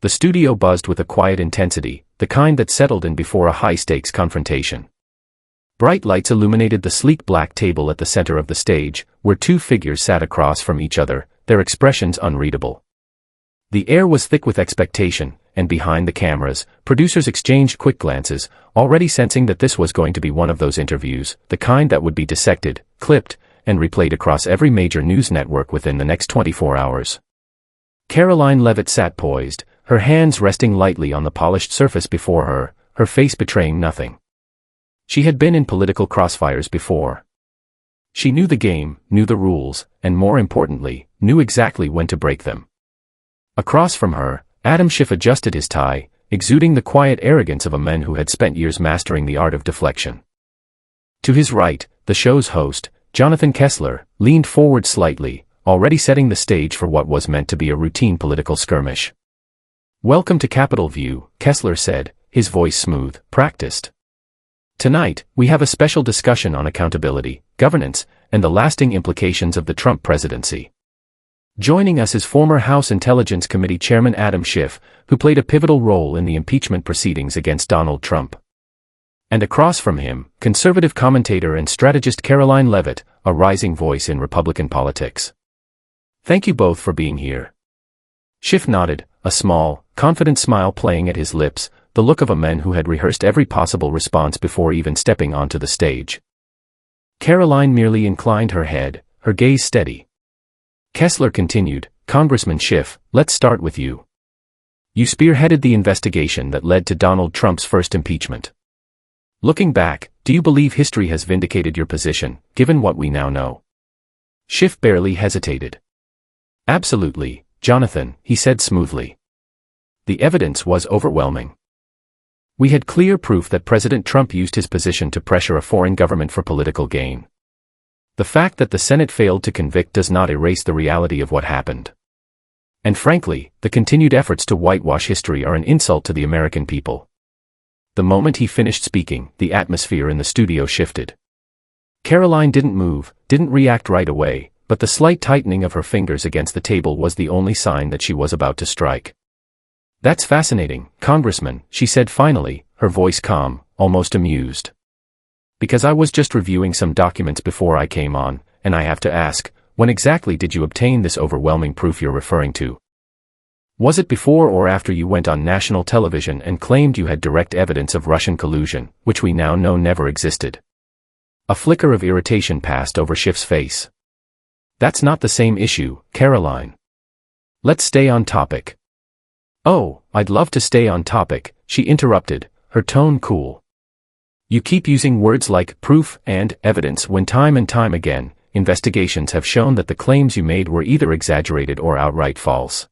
The studio buzzed with a quiet intensity, the kind that settled in before a high-stakes confrontation. Bright lights illuminated the sleek black table at the center of the stage, where two figures sat across from each other, their expressions unreadable. The air was thick with expectation, and behind the cameras, producers exchanged quick glances, already sensing that this was going to be one of those interviews, the kind that would be dissected, clipped, and replayed across every major news network within the next 24 hours. Karoline Leavitt sat poised, her hands resting lightly on the polished surface before her, her face betraying nothing. She had been in political crossfires before. She knew the game, knew the rules, and more importantly, knew exactly when to break them. Across from her, Schiff adjusted his tie, exuding the quiet arrogance of a man who had spent years mastering the art of deflection. To his right, the show's host, Jonathan Kessler, leaned forward slightly, already setting the stage for what was meant to be a routine political skirmish. "Welcome to Capitol View," Kessler said, his voice smooth, practiced. "Tonight, we have a special discussion on accountability, governance, and the lasting implications of the Trump presidency. Joining us is former House Intelligence Committee Chairman Schiff, who played a pivotal role in the impeachment proceedings against Donald Trump. And across from him, conservative commentator and strategist Karoline Leavitt, a rising voice in Republican politics. Thank you both for being here." Schiff nodded, a small, confident smile playing at his lips, the look of a man who had rehearsed every possible response before even stepping onto the stage. Karoline merely inclined her head, her gaze steady. Kessler continued, "Congressman Schiff, let's start with you. You spearheaded the investigation that led to Donald Trump's first impeachment. Looking back, do you believe history has vindicated your position, given what we now know?" Schiff barely hesitated. "Absolutely, Jonathan," he said smoothly. "The evidence was overwhelming. We had clear proof that President Trump used his position to pressure a foreign government for political gain. The fact that the Senate failed to convict does not erase the reality of what happened. And frankly, the continued efforts to whitewash history are an insult to the American people." The moment he finished speaking, the atmosphere in the studio shifted. Karoline didn't move, didn't react right away, but the slight tightening of her fingers against the table was the only sign that she was about to strike. "That's fascinating, Congressman," she said finally, her voice calm, almost amused. "Because I was just reviewing some documents before I came on, and I have to ask, when exactly did you obtain this overwhelming proof you're referring to? Was it before or after you went on national television and claimed you had direct evidence of Russian collusion, which we now know never existed?" A flicker of irritation passed over Schiff's face. "That's not the same issue, Karoline. Let's stay on topic." "Oh, I'd love to stay on topic," she interrupted, her tone cool. "You keep using words like proof and evidence when time and time again, investigations have shown that the claims you made were either exaggerated or outright false.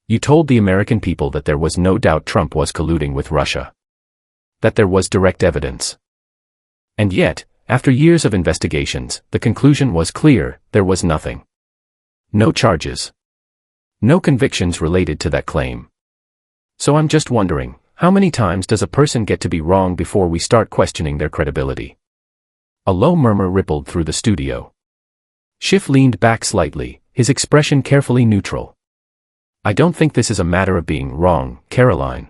You told the American people that there was no doubt Trump was colluding with Russia. That there was direct evidence. And yet, after years of investigations, the conclusion was clear: there was nothing. No charges. No convictions related to that claim. So I'm just wondering, how many times does a person get to be wrong before we start questioning their credibility?" A low murmur rippled through the studio. Schiff leaned back slightly, his expression carefully neutral. "I don't think this is a matter of being wrong, Karoline.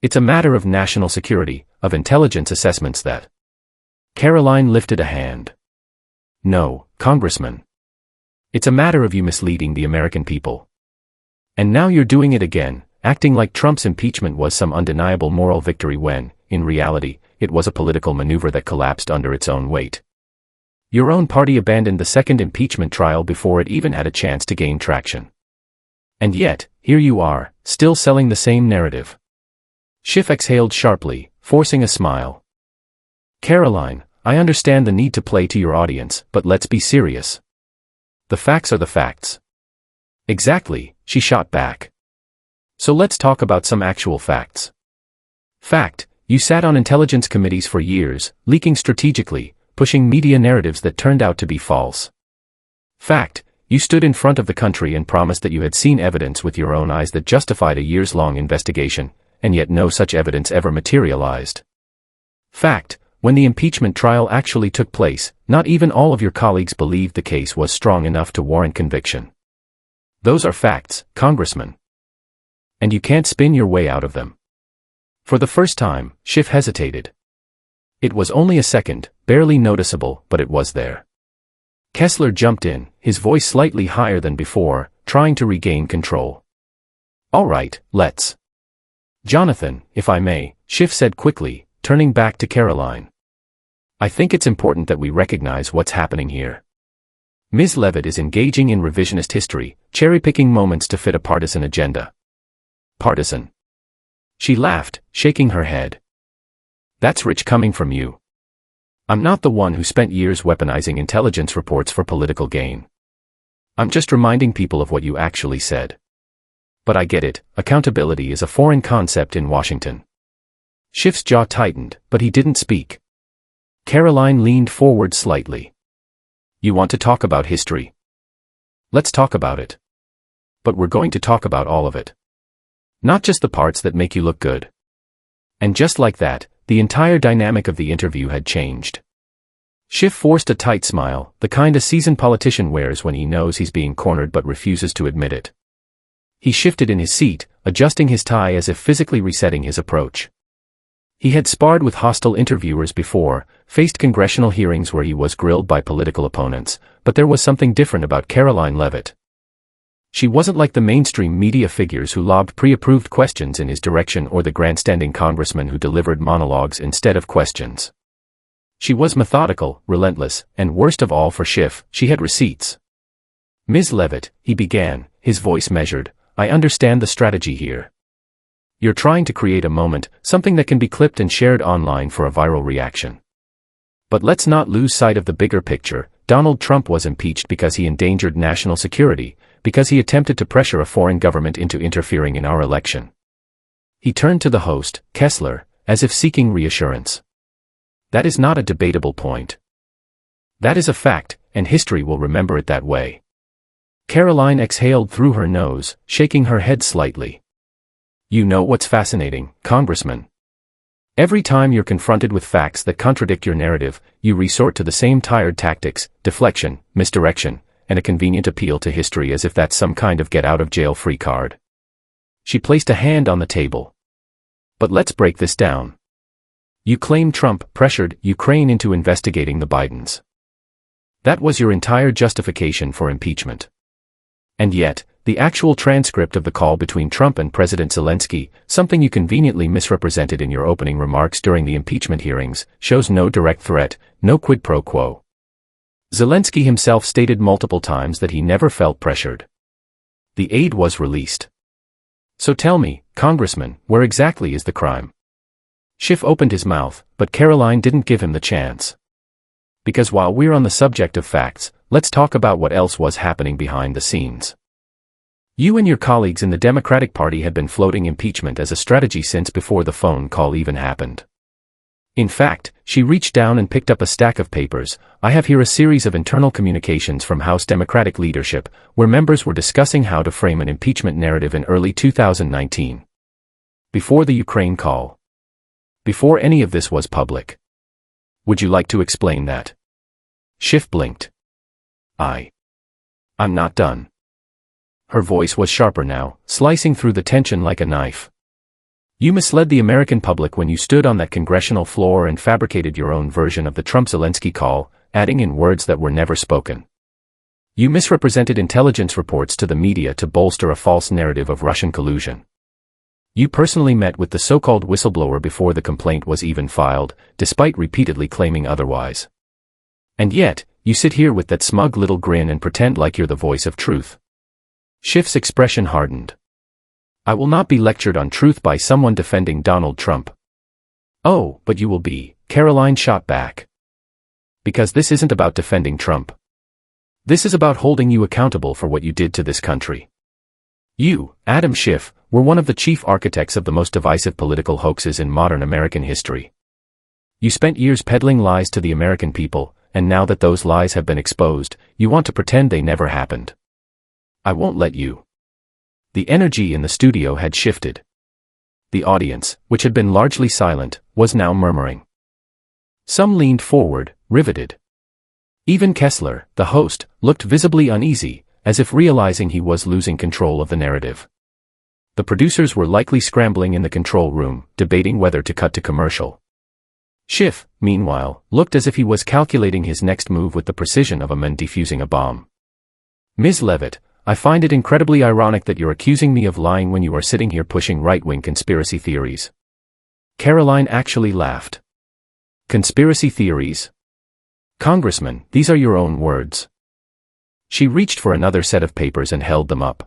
It's a matter of national security, of intelligence assessments that—" Karoline lifted a hand. "No, Congressman. It's a matter of you misleading the American people. And now you're doing it again, acting like Trump's impeachment was some undeniable moral victory when, in reality, it was a political maneuver that collapsed under its own weight. Your own party abandoned the second impeachment trial before it even had a chance to gain traction. And yet, here you are, still selling the same narrative." Schiff exhaled sharply, forcing a smile. "Karoline, I understand the need to play to your audience, but let's be serious. The facts are the facts." "Exactly," she shot back. "So let's talk about some actual facts. Fact, you sat on intelligence committees for years, leaking strategically, pushing media narratives that turned out to be false. Fact, you stood in front of the country and promised that you had seen evidence with your own eyes that justified a years-long investigation, and yet no such evidence ever materialized. Fact, when the impeachment trial actually took place, not even all of your colleagues believed the case was strong enough to warrant conviction. Those are facts, Congressman. And you can't spin your way out of them. For the first time, Schiff hesitated. It was only a second, barely noticeable, but it was there. Kessler jumped in, his voice slightly higher than before, trying to regain control. All right, let's. Jonathan, if I may, Schiff said quickly, turning back to Karoline. I think it's important that we recognize what's happening here. Ms. Leavitt is engaging in revisionist history, cherry-picking moments to fit a partisan agenda. Partisan. She laughed, shaking her head. That's rich coming from you. I'm not the one who spent years weaponizing intelligence reports for political gain. I'm just reminding people of what you actually said. But I get it, accountability is a foreign concept in Washington. Schiff's jaw tightened, but he didn't speak. Karoline leaned forward slightly. You want to talk about history? Let's talk about it. But we're going to talk about all of it. Not just the parts that make you look good. And just like that, the entire dynamic of the interview had changed. Schiff forced a tight smile, the kind a seasoned politician wears when he knows he's being cornered but refuses to admit it. He shifted in his seat, adjusting his tie as if physically resetting his approach. He had sparred with hostile interviewers before, faced congressional hearings where he was grilled by political opponents, but there was something different about Karoline Leavitt. She wasn't like the mainstream media figures who lobbed pre-approved questions in his direction or the grandstanding congressman who delivered monologues instead of questions. She was methodical, relentless, and worst of all for Schiff, she had receipts. Ms. Leavitt, he began, his voice measured, I understand the strategy here. You're trying to create a moment, something that can be clipped and shared online for a viral reaction. But let's not lose sight of the bigger picture. Donald Trump was impeached because he endangered national security, because he attempted to pressure a foreign government into interfering in our election. He turned to the host, Kessler, as if seeking reassurance. That is not a debatable point. That is a fact, and history will remember it that way. Karoline exhaled through her nose, shaking her head slightly. You know what's fascinating, Congressman? Every time you're confronted with facts that contradict your narrative, you resort to the same tired tactics, deflection, misdirection, and a convenient appeal to history as if that's some kind of get-out-of-jail-free card. She placed a hand on the table. But let's break this down. You claim Trump pressured Ukraine into investigating the Bidens. That was your entire justification for impeachment. And yet, the actual transcript of the call between Trump and President Zelensky, something you conveniently misrepresented in your opening remarks during the impeachment hearings, shows no direct threat, no quid pro quo. Zelensky himself stated multiple times that he never felt pressured. The aid was released. So tell me, Congressman, where exactly is the crime? Schiff opened his mouth, but Karoline didn't give him the chance. Because while we're on the subject of facts, let's talk about what else was happening behind the scenes. You and your colleagues in the Democratic Party had been floating impeachment as a strategy since before the phone call even happened. In fact, she reached down and picked up a stack of papers. I have here a series of internal communications from House Democratic leadership, where members were discussing how to frame an impeachment narrative in early 2019. Before the Ukraine call. Before any of this was public. Would you like to explain that? Schiff blinked. I'm not done. Her voice was sharper now, slicing through the tension like a knife. You misled the American public when you stood on that congressional floor and fabricated your own version of the Trump-Zelensky call, adding in words that were never spoken. You misrepresented intelligence reports to the media to bolster a false narrative of Russian collusion. You personally met with the so-called whistleblower before the complaint was even filed, despite repeatedly claiming otherwise. And yet, you sit here with that smug little grin and pretend like you're the voice of truth. Schiff's expression hardened. I will not be lectured on truth by someone defending Donald Trump. Oh, but you will be, Karoline shot back. Because this isn't about defending Trump. This is about holding you accountable for what you did to this country. You, Adam Schiff, were one of the chief architects of the most divisive political hoaxes in modern American history. You spent years peddling lies to the American people, and now that those lies have been exposed, you want to pretend they never happened. I won't let you. The energy in the studio had shifted. The audience, which had been largely silent, was now murmuring. Some leaned forward, riveted. Even Kessler, the host, looked visibly uneasy, as if realizing he was losing control of the narrative. The producers were likely scrambling in the control room, debating whether to cut to commercial. Schiff, meanwhile, looked as if he was calculating his next move with the precision of a man defusing a bomb. Ms. Leavitt, I find it incredibly ironic that you're accusing me of lying when you are sitting here pushing right-wing conspiracy theories. Karoline actually laughed. Conspiracy theories? Congressman, these are your own words. She reached for another set of papers and held them up.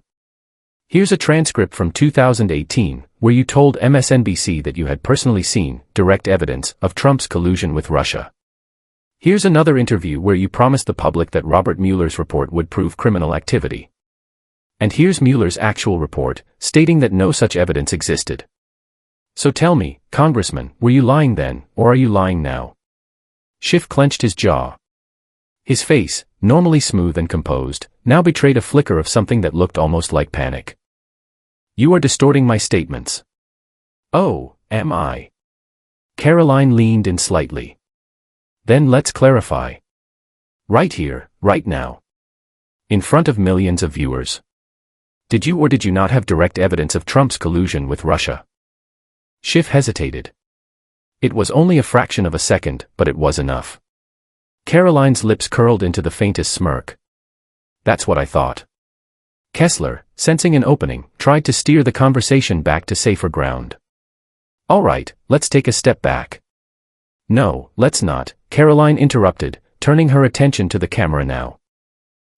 Here's a transcript from 2018, where you told MSNBC that you had personally seen direct evidence of Trump's collusion with Russia. Here's another interview where you promised the public that Robert Mueller's report would prove criminal activity. And here's Mueller's actual report, stating that no such evidence existed. So tell me, Congressman, were you lying then, or are you lying now? Schiff clenched his jaw. His face, normally smooth and composed, now betrayed a flicker of something that looked almost like panic. You are distorting my statements. Oh, am I? Karoline leaned in slightly. Then let's clarify. Right here, right now. In front of millions of viewers. Did you or did you not have direct evidence of Trump's collusion with Russia? Schiff hesitated. It was only a fraction of a second, but it was enough. Karoline's lips curled into the faintest smirk. That's what I thought. Kessler, sensing an opening, tried to steer the conversation back to safer ground. All right, let's take a step back. No, let's not, Karoline interrupted, turning her attention to the camera now.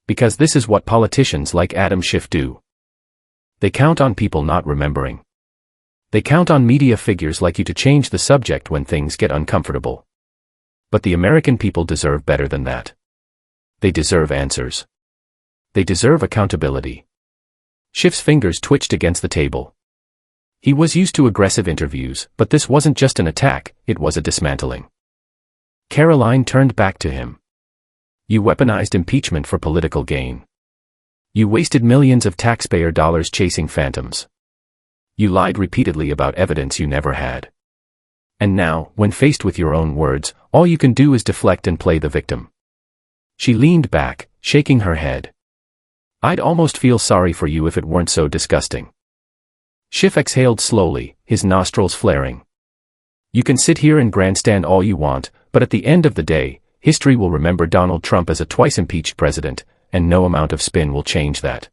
Because this is what politicians like Adam Schiff do. They count on people not remembering. They count on media figures like you to change the subject when things get uncomfortable. But the American people deserve better than that. They deserve answers. They deserve accountability. Schiff's fingers twitched against the table. He was used to aggressive interviews, but this wasn't just an attack, it was a dismantling. Karoline turned back to him. You weaponized impeachment for political gain. You wasted millions of taxpayer dollars chasing phantoms. You lied repeatedly about evidence you never had. And now, when faced with your own words, all you can do is deflect and play the victim. She leaned back, shaking her head. I'd almost feel sorry for you if it weren't so disgusting. Schiff exhaled slowly, his nostrils flaring. You can sit here and grandstand all you want, but at the end of the day, history will remember Donald Trump as a twice-impeached president, and no amount of spin will change that.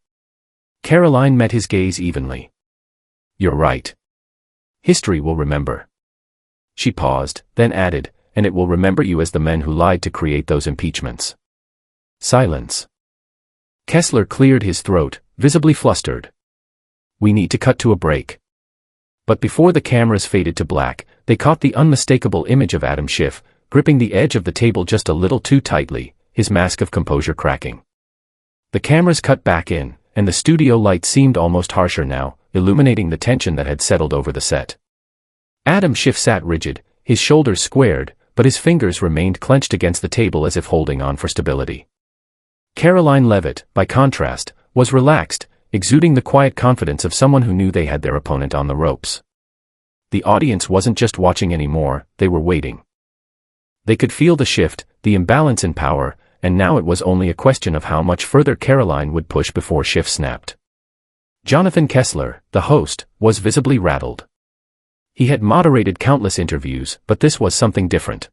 Karoline met his gaze evenly. You're right. History will remember. She paused, then added, and it will remember you as the men who lied to create those impeachments. Silence. Kessler cleared his throat, visibly flustered. We need to cut to a break. But before the cameras faded to black, they caught the unmistakable image of Adam Schiff, gripping the edge of the table just a little too tightly, his mask of composure cracking. The cameras cut back in, and the studio light seemed almost harsher now, illuminating the tension that had settled over the set. Adam Schiff sat rigid, his shoulders squared, but his fingers remained clenched against the table as if holding on for stability. Karoline Leavitt, by contrast, was relaxed, exuding the quiet confidence of someone who knew they had their opponent on the ropes. The audience wasn't just watching anymore, they were waiting. They could feel the shift, the imbalance in power, and now it was only a question of how much further Karoline would push before Schiff snapped. Jonathan Kessler, the host, was visibly rattled. He had moderated countless interviews, but this was something different.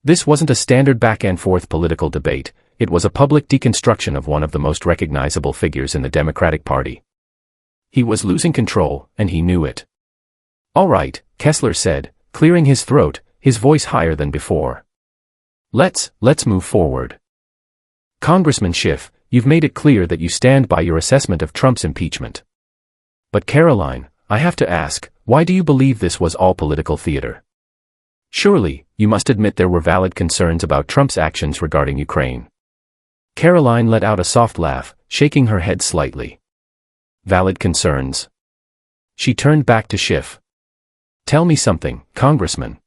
This wasn't a standard back-and-forth political debate, it was a public deconstruction of one of the most recognizable figures in the Democratic Party. He was losing control, and he knew it. All right, Kessler said, clearing his throat, his voice higher than before. Let's move forward. Congressman Schiff, you've made it clear that you stand by your assessment of Trump's impeachment. But Karoline, I have to ask, why do you believe this was all political theater? Surely, you must admit there were valid concerns about Trump's actions regarding Ukraine. Karoline let out a soft laugh, shaking her head slightly. Valid concerns. She turned back to Schiff. Tell me something, Congressman.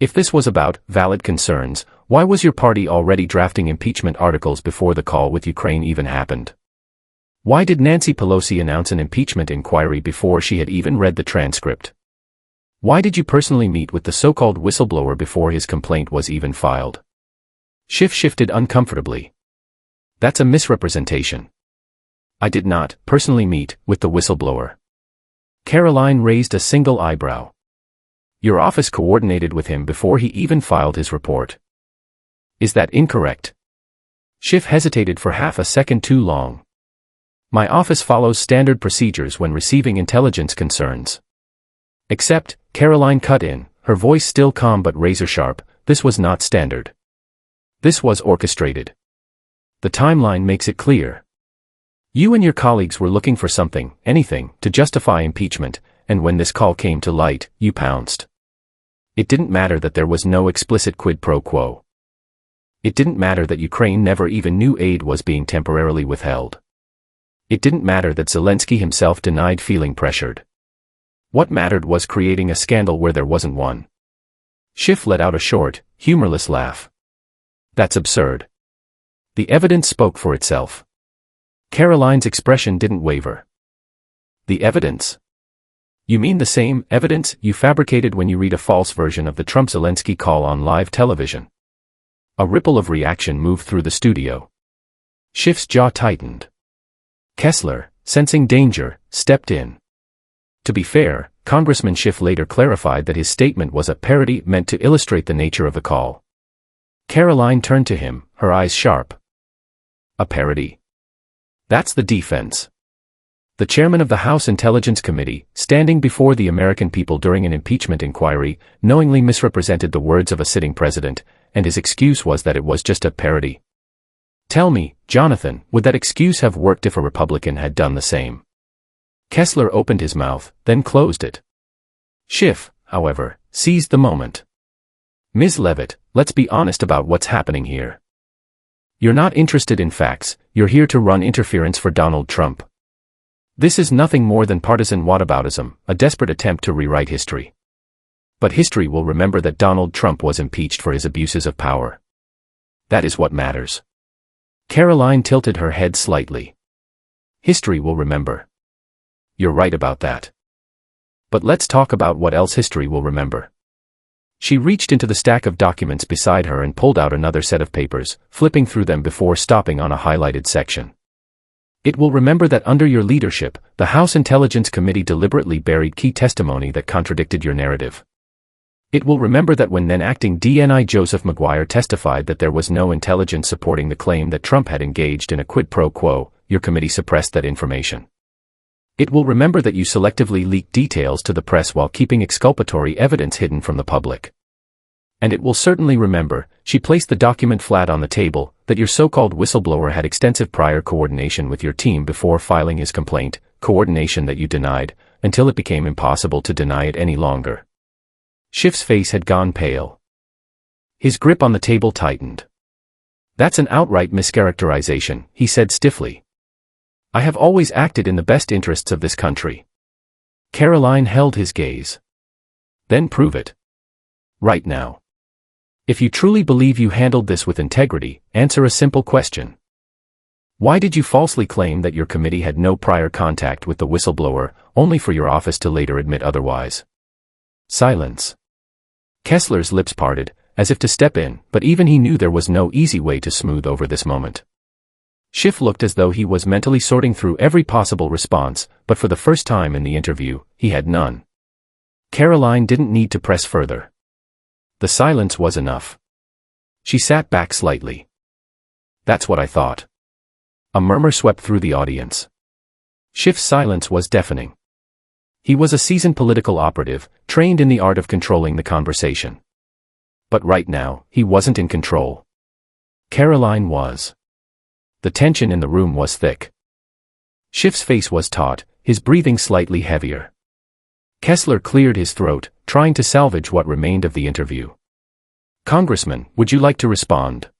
If this was about valid concerns, why was your party already drafting impeachment articles before the call with Ukraine even happened? Why did Nancy Pelosi announce an impeachment inquiry before she had even read the transcript? Why did you personally meet with the so-called whistleblower before his complaint was even filed? Schiff shifted uncomfortably. That's a misrepresentation. I did not personally meet with the whistleblower. Karoline raised a single eyebrow. Your office coordinated with him before he even filed his report. Is that incorrect? Schiff hesitated for half a second too long. My office follows standard procedures when receiving intelligence concerns. Except, Karoline cut in, her voice still calm but razor-sharp, this was not standard. This was orchestrated. The timeline makes it clear. You and your colleagues were looking for something, anything, to justify impeachment, and when this call came to light, you pounced. It didn't matter that there was no explicit quid pro quo. It didn't matter that Ukraine never even knew aid was being temporarily withheld. It didn't matter that Zelensky himself denied feeling pressured. What mattered was creating a scandal where there wasn't one. Schiff let out a short, humorless laugh. That's absurd. The evidence spoke for itself. Karoline's expression didn't waver. The evidence? You mean the same evidence you fabricated when you read a false version of the Trump-Zelensky call on live television? A ripple of reaction moved through the studio. Schiff's jaw tightened. Kessler, sensing danger, stepped in. To be fair, Congressman Schiff later clarified that his statement was a parody meant to illustrate the nature of the call. Karoline turned to him, her eyes sharp. A parody? That's the defense. The chairman of the House Intelligence Committee, standing before the American people during an impeachment inquiry, knowingly misrepresented the words of a sitting president, and his excuse was that it was just a parody. Tell me, Jonathan, would that excuse have worked if a Republican had done the same? Kessler opened his mouth, then closed it. Schiff, however, seized the moment. Ms. Leavitt, let's be honest about what's happening here. You're not interested in facts, you're here to run interference for Donald Trump. This is nothing more than partisan whataboutism, a desperate attempt to rewrite history. But history will remember that Donald Trump was impeached for his abuses of power. That is what matters. Karoline tilted her head slightly. History will remember. You're right about that. But let's talk about what else history will remember. She reached into the stack of documents beside her and pulled out another set of papers, flipping through them before stopping on a highlighted section. It will remember that under your leadership, the House Intelligence Committee deliberately buried key testimony that contradicted your narrative. It will remember that when then-acting DNI Joseph Maguire testified that there was no intelligence supporting the claim that Trump had engaged in a quid pro quo, your committee suppressed that information. It will remember that you selectively leaked details to the press while keeping exculpatory evidence hidden from the public. And it will certainly remember, she placed the document flat on the table, that your so-called whistleblower had extensive prior coordination with your team before filing his complaint, coordination that you denied, until it became impossible to deny it any longer. Schiff's face had gone pale. His grip on the table tightened. That's an outright mischaracterization, he said stiffly. I have always acted in the best interests of this country. Karoline held his gaze. Then prove it. Right now. If you truly believe you handled this with integrity, answer a simple question. Why did you falsely claim that your committee had no prior contact with the whistleblower, only for your office to later admit otherwise? Silence. Kessler's lips parted, as if to step in, but even he knew there was no easy way to smooth over this moment. Schiff looked as though he was mentally sorting through every possible response, but for the first time in the interview, he had none. Karoline didn't need to press further. The silence was enough. She sat back slightly. That's what I thought. A murmur swept through the audience. Schiff's silence was deafening. He was a seasoned political operative, trained in the art of controlling the conversation. But right now, he wasn't in control. Karoline was. The tension in the room was thick. Schiff's face was taut, his breathing slightly heavier. Kessler cleared his throat, trying to salvage what remained of the interview. Congressman, would you like to respond?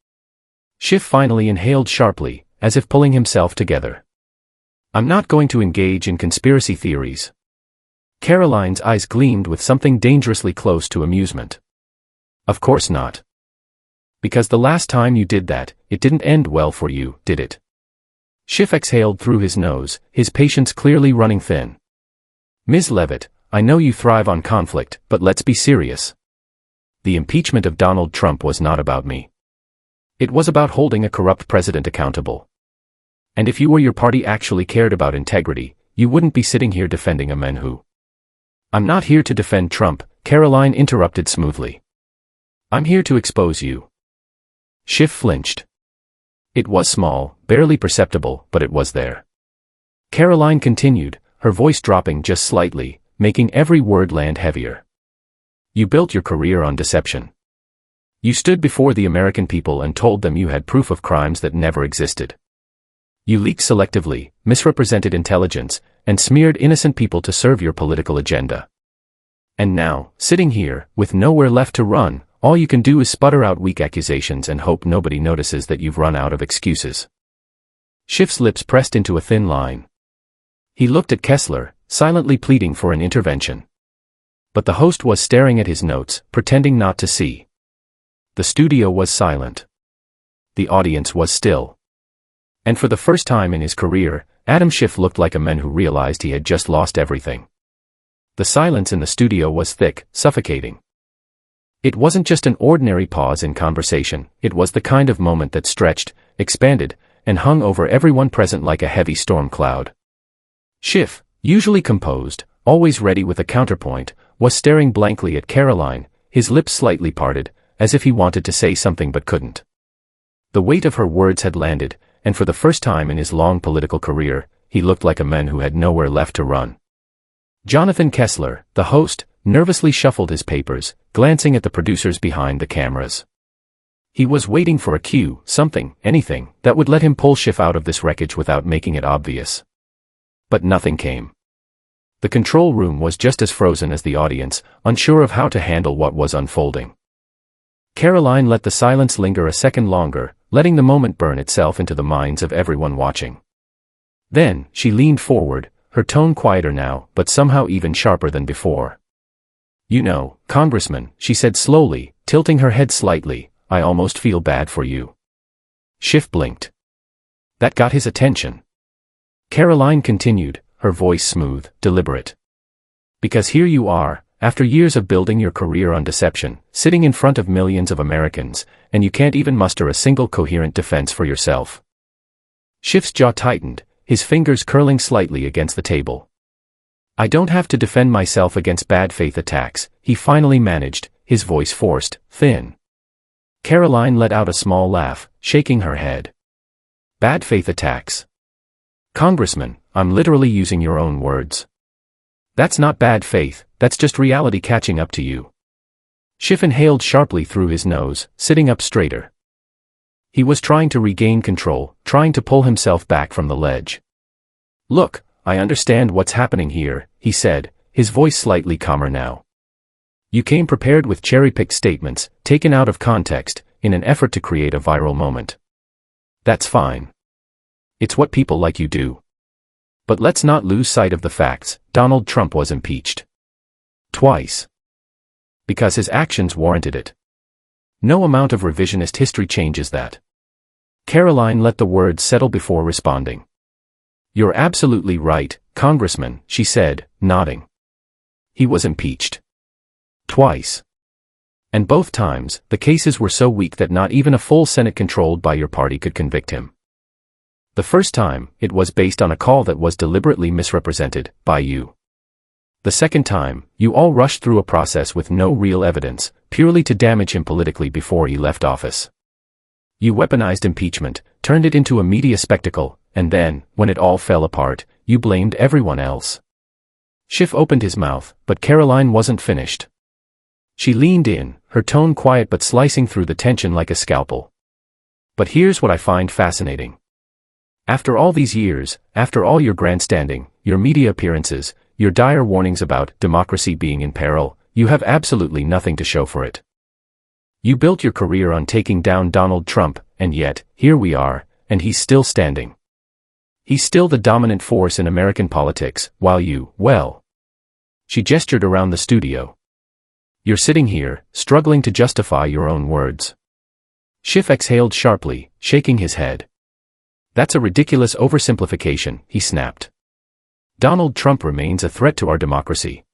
Schiff finally inhaled sharply, as if pulling himself together. I'm not going to engage in conspiracy theories. Karoline's eyes gleamed with something dangerously close to amusement. Of course not. Because the last time you did that, it didn't end well for you, did it? Schiff exhaled through his nose, his patience clearly running thin. Ms. Leavitt, I know you thrive on conflict, but let's be serious. The impeachment of Donald Trump was not about me. It was about holding a corrupt president accountable. And if you or your party actually cared about integrity, you wouldn't be sitting here defending a man who I'm not here to defend Trump, Karoline interrupted smoothly. I'm here to expose you. Schiff flinched. It was small, barely perceptible, but it was there. Karoline continued, her voice dropping just slightly, making every word land heavier. You built your career on deception. You stood before the American people and told them you had proof of crimes that never existed. You leaked selectively, misrepresented intelligence, and smeared innocent people to serve your political agenda. And now, sitting here, with nowhere left to run, all you can do is sputter out weak accusations and hope nobody notices that you've run out of excuses. Schiff's lips pressed into a thin line. He looked at Kessler, silently pleading for an intervention. But the host was staring at his notes, pretending not to see. The studio was silent. The audience was still. And for the first time in his career, Adam Schiff looked like a man who realized he had just lost everything. The silence in the studio was thick, suffocating. It wasn't just an ordinary pause in conversation, it was the kind of moment that stretched, expanded, and hung over everyone present like a heavy storm cloud. Schiff, usually composed, always ready with a counterpoint, was staring blankly at Karoline, his lips slightly parted, as if he wanted to say something but couldn't. The weight of her words had landed, and for the first time in his long political career, he looked like a man who had nowhere left to run. Jonathan Kessler, the host, nervously shuffled his papers, glancing at the producers behind the cameras. He was waiting for a cue, something, anything, that would let him pull Schiff out of this wreckage without making it obvious. But nothing came. The control room was just as frozen as the audience, unsure of how to handle what was unfolding. Karoline let the silence linger a second longer, letting the moment burn itself into the minds of everyone watching. Then, she leaned forward, her tone quieter now, but somehow even sharper than before. You know, Congressman, she said slowly, tilting her head slightly, I almost feel bad for you. Schiff blinked. That got his attention. Karoline continued, her voice smooth, deliberate. Because here you are, after years of building your career on deception, sitting in front of millions of Americans, and you can't even muster a single coherent defense for yourself. Schiff's jaw tightened, his fingers curling slightly against the table. I don't have to defend myself against bad faith attacks, he finally managed, his voice forced, thin. Karoline let out a small laugh, shaking her head. Bad faith attacks. Congressman, I'm literally using your own words. That's not bad faith, that's just reality catching up to you. Schiff inhaled sharply through his nose, sitting up straighter. He was trying to regain control, trying to pull himself back from the ledge. Look, I understand what's happening here, he said, his voice slightly calmer now. You came prepared with cherry-picked statements, taken out of context, in an effort to create a viral moment. That's fine. It's what people like you do. But let's not lose sight of the facts, Donald Trump was impeached. Twice. Because his actions warranted it. No amount of revisionist history changes that. Karoline let the words settle before responding. You're absolutely right, Congressman, she said, nodding. He was impeached. Twice. And both times, the cases were so weak that not even a full Senate controlled by your party could convict him. The first time, it was based on a call that was deliberately misrepresented, by you. The second time, you all rushed through a process with no real evidence, purely to damage him politically before he left office. You weaponized impeachment, turned it into a media spectacle, and then, when it all fell apart, you blamed everyone else. Schiff opened his mouth, but Karoline wasn't finished. She leaned in, her tone quiet but slicing through the tension like a scalpel. But here's what I find fascinating. After all these years, after all your grandstanding, your media appearances, your dire warnings about democracy being in peril, you have absolutely nothing to show for it. You built your career on taking down Donald Trump, and yet, here we are, and he's still standing. He's still the dominant force in American politics, while you, well. She gestured around the studio. You're sitting here, struggling to justify your own words. Schiff exhaled sharply, shaking his head. That's a ridiculous oversimplification, he snapped. Donald Trump remains a threat to our democracy.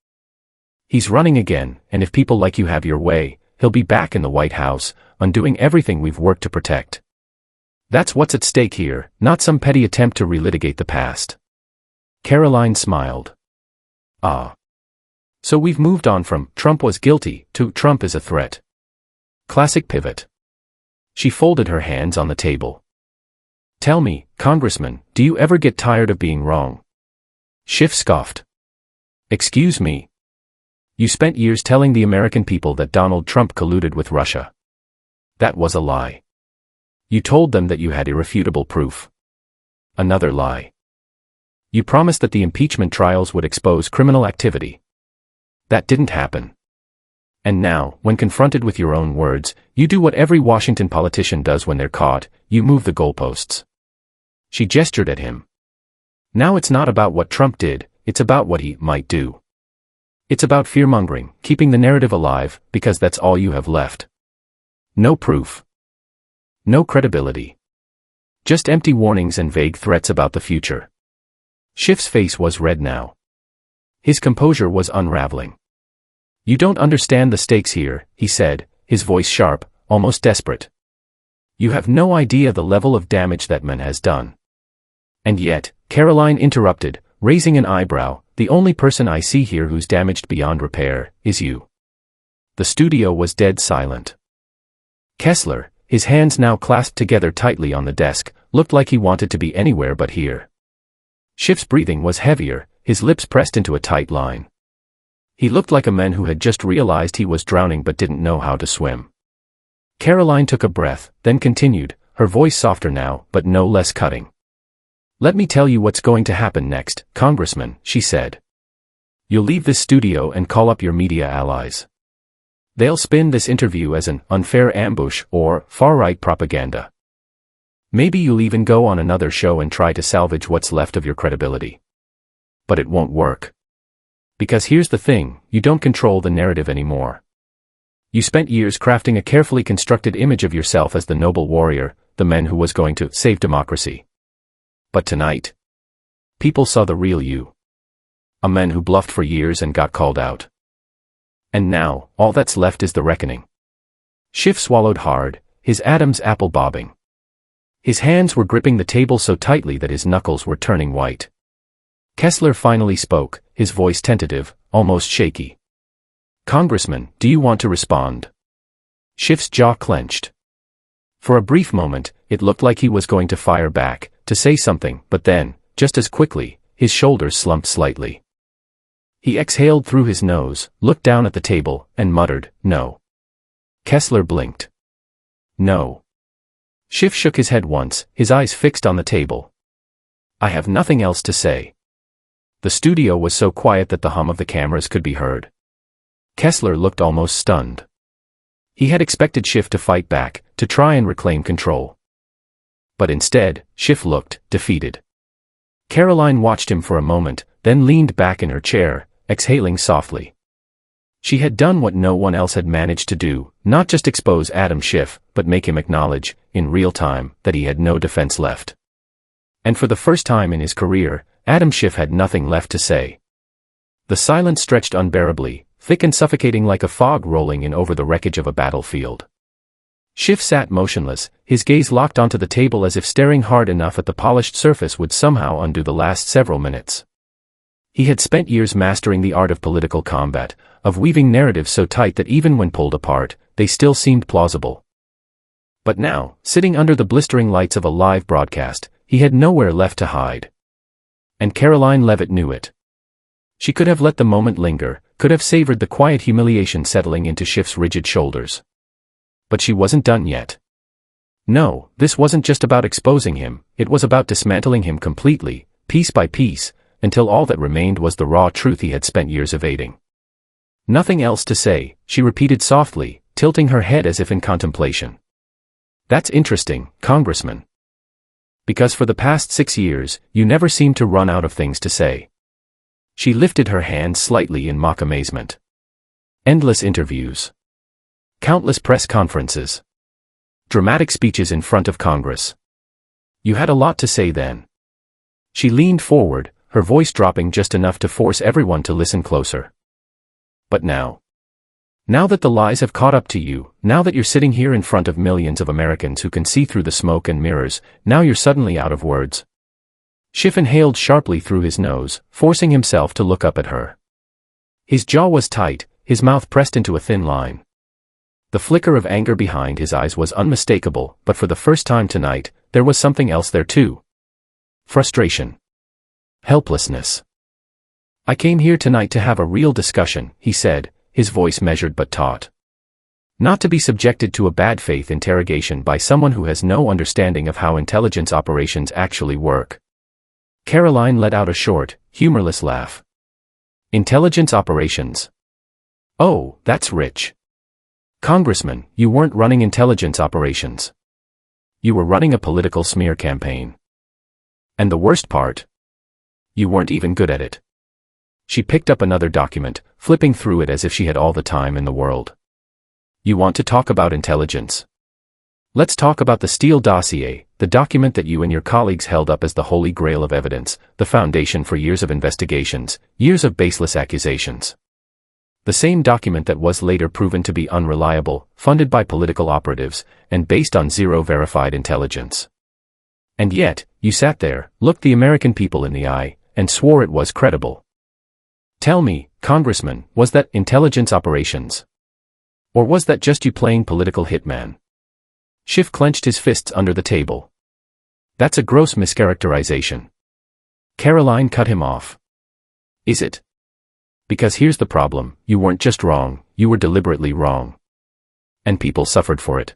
He's running again, and if people like you have your way, he'll be back in the White House, undoing everything we've worked to protect. That's what's at stake here, not some petty attempt to relitigate the past. Karoline smiled. Ah. So we've moved on from Trump was guilty to Trump is a threat. Classic pivot. She folded her hands on the table. Tell me, Congressman, do you ever get tired of being wrong? Schiff scoffed. Excuse me. You spent years telling the American people that Donald Trump colluded with Russia. That was a lie. You told them that you had irrefutable proof. Another lie. You promised that the impeachment trials would expose criminal activity. That didn't happen. And now, when confronted with your own words, you do what every Washington politician does when they're caught, you move the goalposts. She gestured at him. Now it's not about what Trump did, it's about what he might do. It's about fear-mongering, keeping the narrative alive, because that's all you have left. No proof. No credibility. Just empty warnings and vague threats about the future. Schiff's face was red now. His composure was unraveling. You don't understand the stakes here, he said, his voice sharp, almost desperate. You have no idea the level of damage that man has done. And yet, Karoline interrupted, raising an eyebrow, the only person I see here who's damaged beyond repair is you. The studio was dead silent. Kessler, his hands now clasped together tightly on the desk, looked like he wanted to be anywhere but here. Schiff's breathing was heavier, his lips pressed into a tight line. He looked like a man who had just realized he was drowning but didn't know how to swim. Karoline took a breath, then continued, her voice softer now, but no less cutting. Let me tell you what's going to happen next, Congressman, she said. You'll leave this studio and call up your media allies. They'll spin this interview as an unfair ambush or far-right propaganda. Maybe you'll even go on another show and try to salvage what's left of your credibility. But it won't work. Because here's the thing, you don't control the narrative anymore. You spent years crafting a carefully constructed image of yourself as the noble warrior, the man who was going to save democracy. But tonight, people saw the real you. A man who bluffed for years and got called out. And now, all that's left is the reckoning. Schiff swallowed hard, his Adam's apple bobbing. His hands were gripping the table so tightly that his knuckles were turning white. Kessler finally spoke, his voice tentative, almost shaky. Congressman, do you want to respond? Schiff's jaw clenched. For a brief moment, it looked like he was going to fire back, to say something, but then, just as quickly, his shoulders slumped slightly. He exhaled through his nose, looked down at the table, and muttered, "No." Kessler blinked. "No." Schiff shook his head once, his eyes fixed on the table. "I have nothing else to say." The studio was so quiet that the hum of the cameras could be heard. Kessler looked almost stunned. He had expected Schiff to fight back, to try and reclaim control. But instead, Schiff looked defeated. Karoline watched him for a moment, then leaned back in her chair, exhaling softly. She had done what no one else had managed to do, not just expose Adam Schiff, but make him acknowledge, in real time, that he had no defense left. And for the first time in his career, Adam Schiff had nothing left to say. The silence stretched unbearably, thick and suffocating like a fog rolling in over the wreckage of a battlefield. Schiff sat motionless, his gaze locked onto the table as if staring hard enough at the polished surface would somehow undo the last several minutes. He had spent years mastering the art of political combat, of weaving narratives so tight that even when pulled apart, they still seemed plausible. But now, sitting under the blistering lights of a live broadcast, he had nowhere left to hide. And Karoline Leavitt knew it. She could have let the moment linger, could have savored the quiet humiliation settling into Schiff's rigid shoulders. But she wasn't done yet. No, this wasn't just about exposing him, it was about dismantling him completely, piece by piece, until all that remained was the raw truth he had spent years evading. Nothing else to say, she repeated softly, tilting her head as if in contemplation. That's interesting, Congressman. Because for the past 6 years, you never seemed to run out of things to say. She lifted her hand slightly in mock amazement. Endless interviews. Countless press conferences. Dramatic speeches in front of Congress. You had a lot to say then. She leaned forward, her voice dropping just enough to force everyone to listen closer. But now. Now that the lies have caught up to you, now that you're sitting here in front of millions of Americans who can see through the smoke and mirrors, now you're suddenly out of words. Schiff inhaled sharply through his nose, forcing himself to look up at her. His jaw was tight, his mouth pressed into a thin line. The flicker of anger behind his eyes was unmistakable, but for the first time tonight, there was something else there too. Frustration. Helplessness. "I came here tonight to have a real discussion," he said, his voice measured but taut. "Not to be subjected to a bad faith interrogation by someone who has no understanding of how intelligence operations actually work." Karoline let out a short, humorless laugh. "Intelligence operations? Oh, that's rich. Congressman, you weren't running intelligence operations. You were running a political smear campaign. And the worst part? You weren't even good at it." She picked up another document, flipping through it as if she had all the time in the world. "You want to talk about intelligence? Let's talk about the Steele dossier, the document that you and your colleagues held up as the holy grail of evidence, the foundation for years of investigations, years of baseless accusations. The same document that was later proven to be unreliable, funded by political operatives, and based on zero verified intelligence. And yet, you sat there, looked the American people in the eye, and swore it was credible. Tell me, Congressman, was that intelligence operations? Or was that just you playing political hitman?" Schiff clenched his fists under the table. "That's a gross mischaracterization." Karoline cut him off. "Is it? Because here's the problem, you weren't just wrong, you were deliberately wrong. And people suffered for it.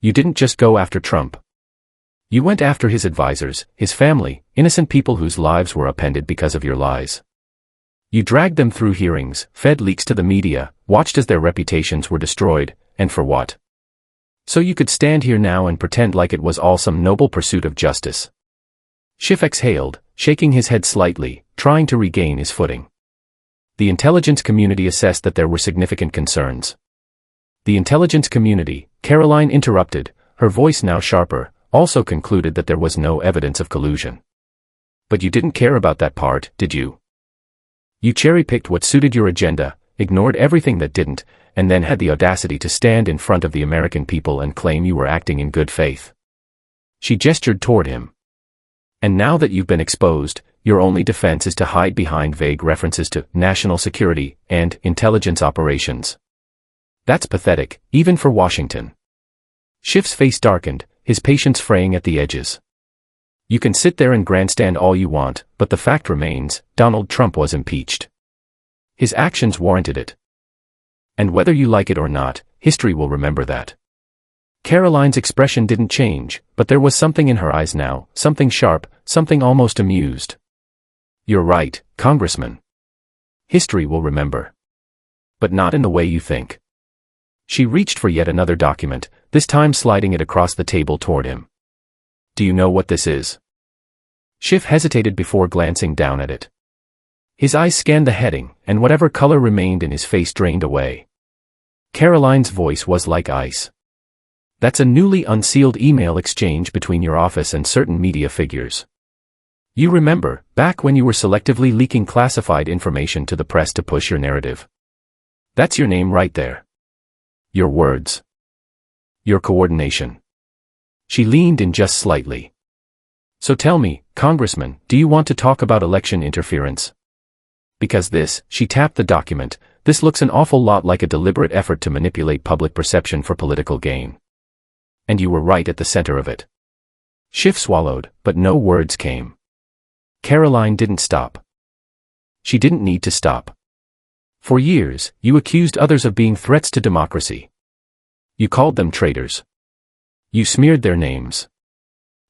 You didn't just go after Trump. You went after his advisors, his family, innocent people whose lives were upended because of your lies. You dragged them through hearings, fed leaks to the media, watched as their reputations were destroyed, and for what? So you could stand here now and pretend like it was all some noble pursuit of justice." Schiff exhaled, shaking his head slightly, trying to regain his footing. The intelligence community assessed that there were significant concerns. The intelligence community, Karoline interrupted, her voice now sharper, also concluded that there was no evidence of collusion. But you didn't care about that part, did you? You cherry-picked what suited your agenda, ignored everything that didn't, and then had the audacity to stand in front of the American people and claim you were acting in good faith. She gestured toward him. And now that you've been exposed, your only defense is to hide behind vague references to national security and intelligence operations. That's pathetic, even for Washington. Schiff's face darkened, his patience fraying at the edges. You can sit there and grandstand all you want, but the fact remains, Donald Trump was impeached. His actions warranted it. And whether you like it or not, history will remember that. Karoline's expression didn't change, but there was something in her eyes now, something sharp, something almost amused. You're right, Congressman. History will remember. But not in the way you think. She reached for yet another document, this time sliding it across the table toward him. Do you know what this is? Schiff hesitated before glancing down at it. His eyes scanned the heading, and whatever color remained in his face drained away. Karoline's voice was like ice. That's a newly unsealed email exchange between your office and certain media figures. You remember, back when you were selectively leaking classified information to the press to push your narrative. That's your name right there. Your words. Your coordination. She leaned in just slightly. So tell me, Congressman, do you want to talk about election interference? Because this, she tapped the document, this looks an awful lot like a deliberate effort to manipulate public perception for political gain. And you were right at the center of it. Schiff swallowed, but no words came. Karoline didn't stop. She didn't need to stop. For years, you accused others of being threats to democracy. You called them traitors. You smeared their names.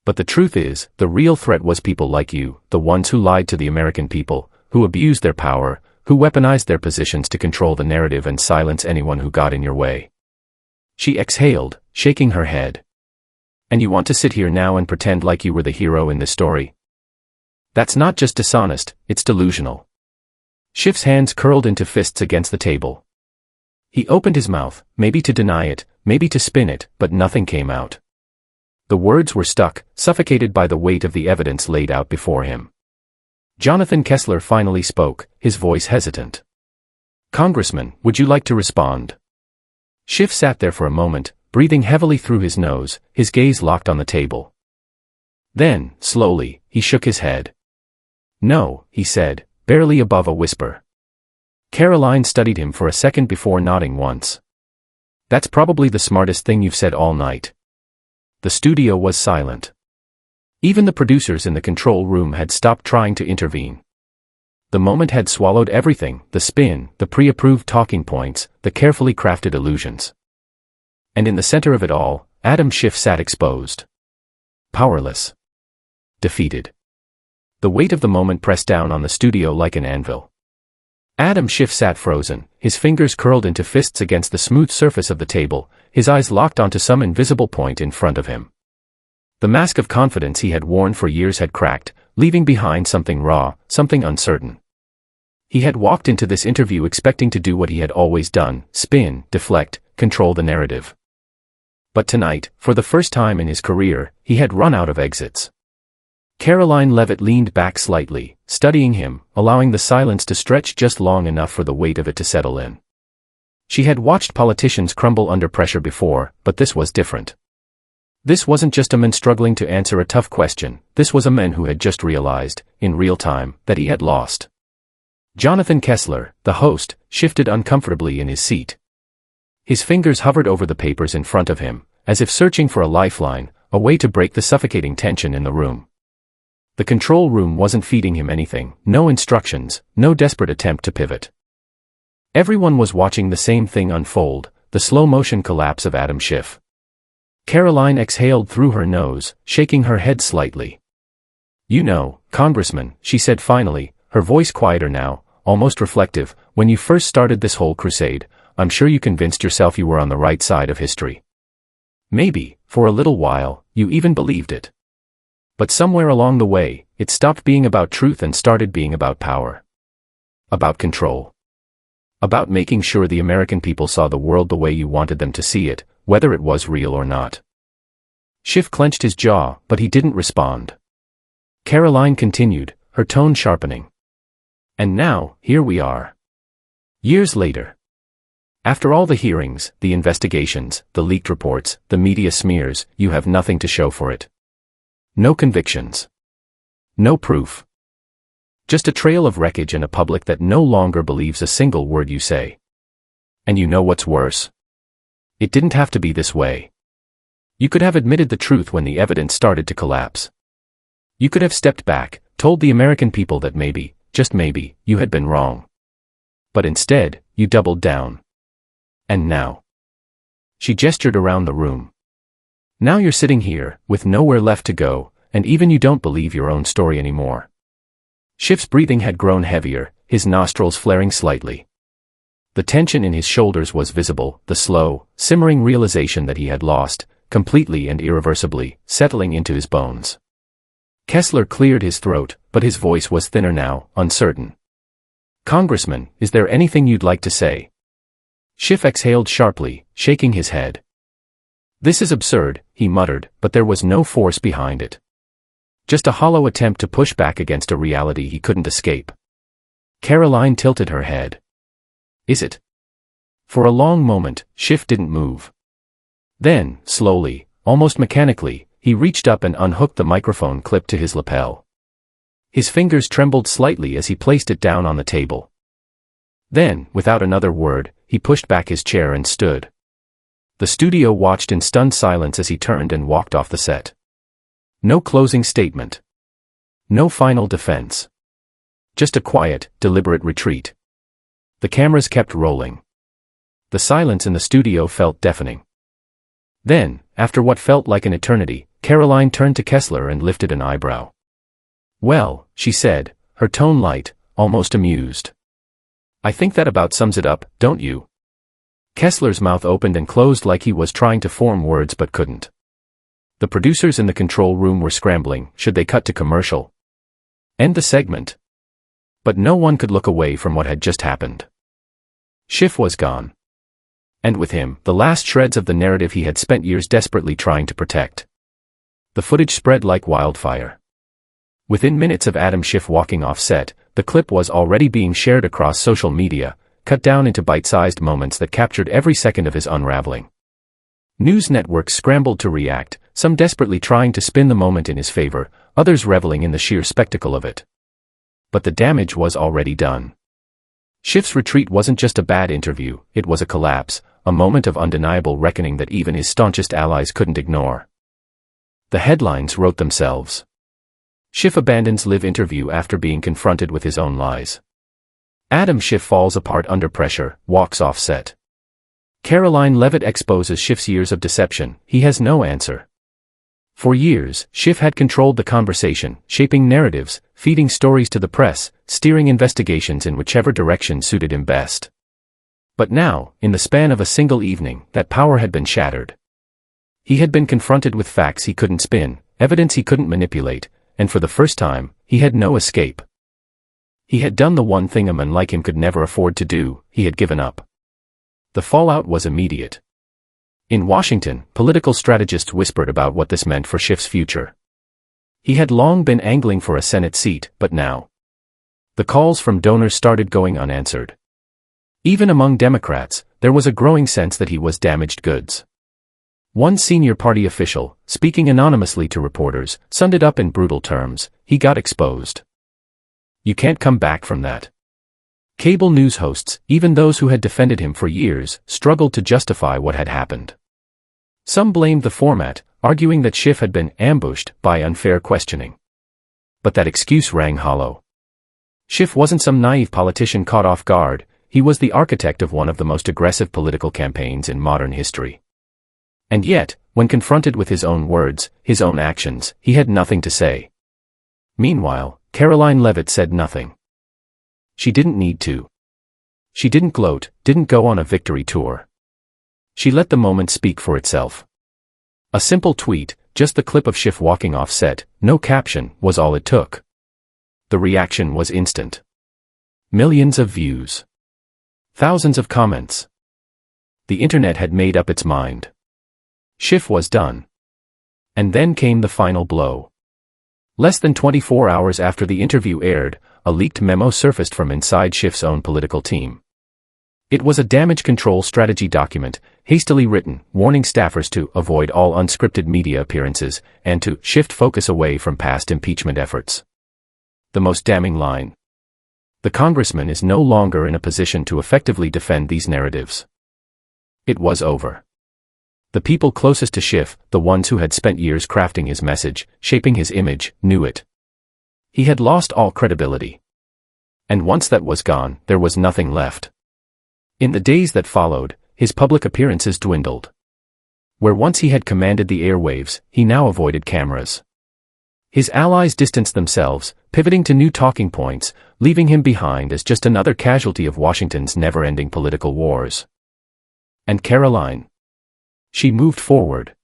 But the truth is, the real threat was people like you, the ones who lied to the American people, who abused their power, who weaponized their positions to control the narrative and silence anyone who got in your way. She exhaled, shaking her head. And you want to sit here now and pretend like you were the hero in this story? That's not just dishonest, it's delusional. Schiff's hands curled into fists against the table. He opened his mouth, maybe to deny it, maybe to spin it, but nothing came out. The words were stuck, suffocated by the weight of the evidence laid out before him. Jonathan Kessler finally spoke, his voice hesitant. Congressman, would you like to respond? Schiff sat there for a moment, breathing heavily through his nose, his gaze locked on the table. Then, slowly, he shook his head. No, he said, barely above a whisper. Karoline studied him for a second before nodding once. That's probably the smartest thing you've said all night. The studio was silent. Even the producers in the control room had stopped trying to intervene. The moment had swallowed everything, the spin, the pre-approved talking points, the carefully crafted illusions. And in the center of it all, Adam Schiff sat exposed. Powerless. Defeated. The weight of the moment pressed down on the studio like an anvil. Adam Schiff sat frozen, his fingers curled into fists against the smooth surface of the table, his eyes locked onto some invisible point in front of him. The mask of confidence he had worn for years had cracked, leaving behind something raw, something uncertain. He had walked into this interview expecting to do what he had always done, spin, deflect, control the narrative. But tonight, for the first time in his career, he had run out of exits. Karoline Leavitt leaned back slightly, studying him, allowing the silence to stretch just long enough for the weight of it to settle in. She had watched politicians crumble under pressure before, but this was different. This wasn't just a man struggling to answer a tough question, this was a man who had just realized, in real time, that he had lost. Jonathan Kessler, the host, shifted uncomfortably in his seat. His fingers hovered over the papers in front of him, as if searching for a lifeline, a way to break the suffocating tension in the room. The control room wasn't feeding him anything, no instructions, no desperate attempt to pivot. Everyone was watching the same thing unfold, the slow-motion collapse of Adam Schiff. Karoline exhaled through her nose, shaking her head slightly. "You know, Congressman," she said finally, her voice quieter now, almost reflective, "when you first started this whole crusade, I'm sure you convinced yourself you were on the right side of history. Maybe, for a little while, you even believed it. But somewhere along the way, it stopped being about truth and started being about power. About control. About making sure the American people saw the world the way you wanted them to see it, whether it was real or not." Schiff clenched his jaw, but he didn't respond. Karoline continued, her tone sharpening. "And now, here we are. Years later. After all the hearings, the investigations, the leaked reports, the media smears, you have nothing to show for it. No convictions. No proof. Just a trail of wreckage and a public that no longer believes a single word you say. And you know what's worse? It didn't have to be this way. You could have admitted the truth when the evidence started to collapse. You could have stepped back, told the American people that maybe, just maybe, you had been wrong. But instead, you doubled down. And now." She gestured around the room. "Now you're sitting here, with nowhere left to go, and even you don't believe your own story anymore." Schiff's breathing had grown heavier, his nostrils flaring slightly. The tension in his shoulders was visible, the slow, simmering realization that he had lost, completely and irreversibly, settling into his bones. Kessler cleared his throat, but his voice was thinner now, uncertain. "Congressman, is there anything you'd like to say?" Schiff exhaled sharply, shaking his head. "This is absurd," he muttered, but there was no force behind it. Just a hollow attempt to push back against a reality he couldn't escape. Karoline tilted her head. "Is it?" For a long moment, Schiff didn't move. Then, slowly, almost mechanically, he reached up and unhooked the microphone clip to his lapel. His fingers trembled slightly as he placed it down on the table. Then, without another word, he pushed back his chair and stood. The studio watched in stunned silence as he turned and walked off the set. No closing statement. No final defense. Just a quiet, deliberate retreat. The cameras kept rolling. The silence in the studio felt deafening. Then, after what felt like an eternity, Karoline turned to Kessler and lifted an eyebrow. "Well," she said, her tone light, almost amused. "I think that about sums it up, don't you?" Kessler's mouth opened and closed like he was trying to form words but couldn't. The producers in the control room were scrambling, should they cut to commercial? End the segment? But no one could look away from what had just happened. Schiff was gone. And with him, the last shreds of the narrative he had spent years desperately trying to protect. The footage spread like wildfire. Within minutes of Adam Schiff walking off set, the clip was already being shared across social media, cut down into bite-sized moments that captured every second of his unraveling. News networks scrambled to react, some desperately trying to spin the moment in his favor, others reveling in the sheer spectacle of it. But the damage was already done. Schiff's retreat wasn't just a bad interview, it was a collapse, a moment of undeniable reckoning that even his staunchest allies couldn't ignore. The headlines wrote themselves. Schiff abandons live interview after being confronted with his own lies. Adam Schiff falls apart under pressure, walks off set. Karoline Leavitt exposes Schiff's years of deception, he has no answer. For years, Schiff had controlled the conversation, shaping narratives, feeding stories to the press, steering investigations in whichever direction suited him best. But now, in the span of a single evening, that power had been shattered. He had been confronted with facts he couldn't spin, evidence he couldn't manipulate, and for the first time, he had no escape. He had done the one thing a man like him could never afford to do, he had given up. The fallout was immediate. In Washington, political strategists whispered about what this meant for Schiff's future. He had long been angling for a Senate seat, but now the calls from donors started going unanswered. Even among Democrats, there was a growing sense that he was damaged goods. One senior party official, speaking anonymously to reporters, summed it up in brutal terms: he got exposed. You can't come back from that. Cable news hosts, even those who had defended him for years, struggled to justify what had happened. Some blamed the format, arguing that Schiff had been ambushed by unfair questioning. But that excuse rang hollow. Schiff wasn't some naive politician caught off guard, he was the architect of one of the most aggressive political campaigns in modern history. And yet, when confronted with his own words, his own actions, he had nothing to say. Meanwhile, Karoline Leavitt said nothing. She didn't need to. She didn't gloat, didn't go on a victory tour. She let the moment speak for itself. A simple tweet, just the clip of Schiff walking off set, no caption, was all it took. The reaction was instant. Millions of views. Thousands of comments. The internet had made up its mind. Schiff was done. And then came the final blow. Less than 24 hours after the interview aired, a leaked memo surfaced from inside Schiff's own political team. It was a damage control strategy document, hastily written, warning staffers to avoid all unscripted media appearances and to shift focus away from past impeachment efforts. The most damning line. The congressman is no longer in a position to effectively defend these narratives. It was over. The people closest to Schiff, the ones who had spent years crafting his message, shaping his image, knew it. He had lost all credibility. And once that was gone, there was nothing left. In the days that followed, his public appearances dwindled. Where once he had commanded the airwaves, he now avoided cameras. His allies distanced themselves, pivoting to new talking points, leaving him behind as just another casualty of Washington's never-ending political wars. And Karoline. She moved forward.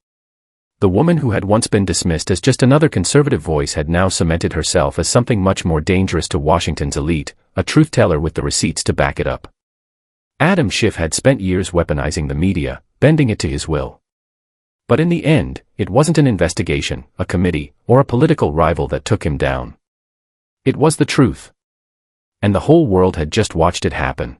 The woman who had once been dismissed as just another conservative voice had now cemented herself as something much more dangerous to Washington's elite, a truth-teller with the receipts to back it up. Adam Schiff had spent years weaponizing the media, bending it to his will. But in the end, it wasn't an investigation, a committee, or a political rival that took him down. It was the truth. And the whole world had just watched it happen.